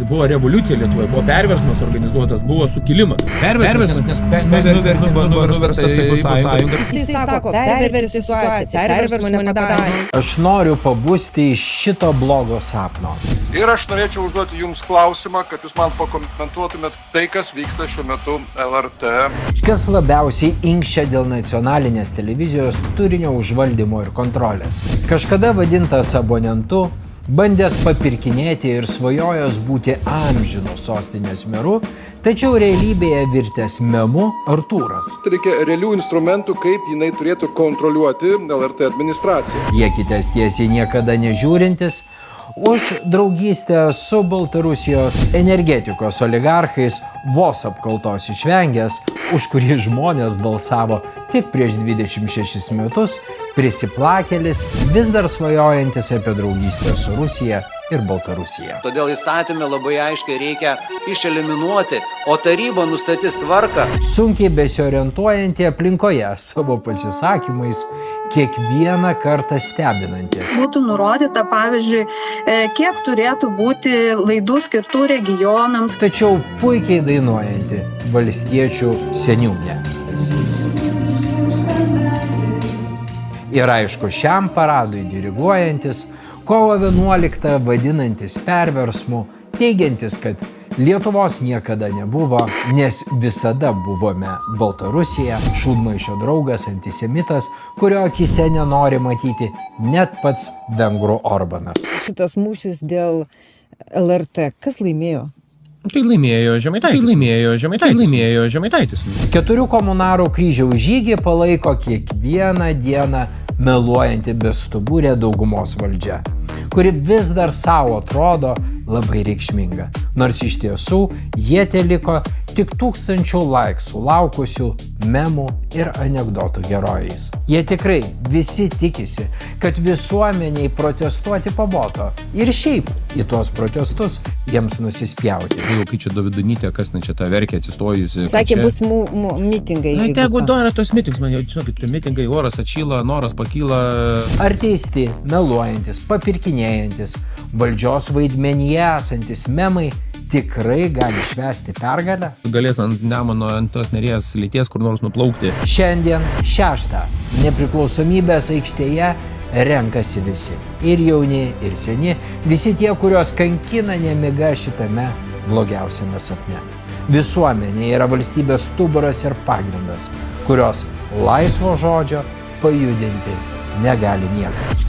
Buvo revoliucija Lietuvoje, buvo perversmas organizuotas, buvo sukilimas. Perversmas, nes nuversta Tarybų sąjunga. Jisai sako, perverti situaciją, perversmo nepadarė. Aš noriu pabusti iš šito blogo sapno. Ir aš norėčiau užduoti jums klausimą, kad jūs man pakomentuotumėt tai, kas vyksta šiuo metu LRT. Kas labiausiai inkščia dėl nacionalinės televizijos turinio užvaldymo ir kontrolės. Kažkada vadintas abonentu, bandęs papirkinėti ir svajojęs būti amžinu sostinės meru, tačiau realybėje virtęs memu Artūras. Reikia realių instrumentų, kaip jinai turėtų kontroliuoti LRT administraciją. Jiekitės tiesiai niekada nežiūrintis, už draugystę su Baltarusijos energetikos oligarchais vos apkaltos išvengęs, už kurį žmonės balsavo tik prieš 26 metus, prisiplakėlis, vis dar svajojantis apie draugystę su Rusija ir Baltarusija. Todėl įstatymę labai aiškiai reikia išeliminuoti, o taryba nustatys tvarką. Sunkiai besiorientuojanti aplinkoje savo pasisakymais, kiekvieną kartą stebinanti. Būtų nurodyta, pavyzdžiui, kiek turėtų būti laidų skirtų regionams. Tačiau puikiai dainuojanti valstiečių seniūnė. Ir aišku, šiam paradui diriguojantis, kovo 11 vadinantis perversmu, teigiantis, kad Lietuvos niekada nebuvo, nes visada buvome Baltarusija, šūdmaišio draugas, antisemitas, kurio akise nenori matyti net pats vengrų Orbanas. Šitas mūšis dėl LRT, kas laimėjo? Tai laimėjo Žemaitaitis. 4 komunarų kryžiaus žygį palaiko kiekvieną dieną meluojanti bestuburė daugumos valdžia, kuri vis dar savo atrodo labai reikšminga, nors iš tiesų jie teliko tik 1000 laikų laukusių memų ir anekdotų herojais. Jie tikrai visi tikisi, kad visuomeniai protestuoti paboto ir šiaip į tuos protestus jiems nusispjauti. Kai čia Dovidonytė, kas čia tą verkė atsistojusi. Sakė, bus mitingai. Na, tegu duoda tos mitingus, man jau žinokit, mitingai, oras atšyla, noras pakyla. Ar teisti, meluojantis, papirkinėjantis, valdžios vaidmenyje esantis memai tikrai gali švęsti pergalę? Galės ant Nemuno, ant tos Neries lyties kur nors nuplaukti. Šiandien 6. Nepriklausomybės aikštėje renkasi visi. Ir jauni, ir seni. Visi tie, kuriuos kankina nemiga šitame blogiausiame sapne. Visuomenė yra valstybės stuburas ir pagrindas, kurios laisvo žodžio pajudinti negali niekas.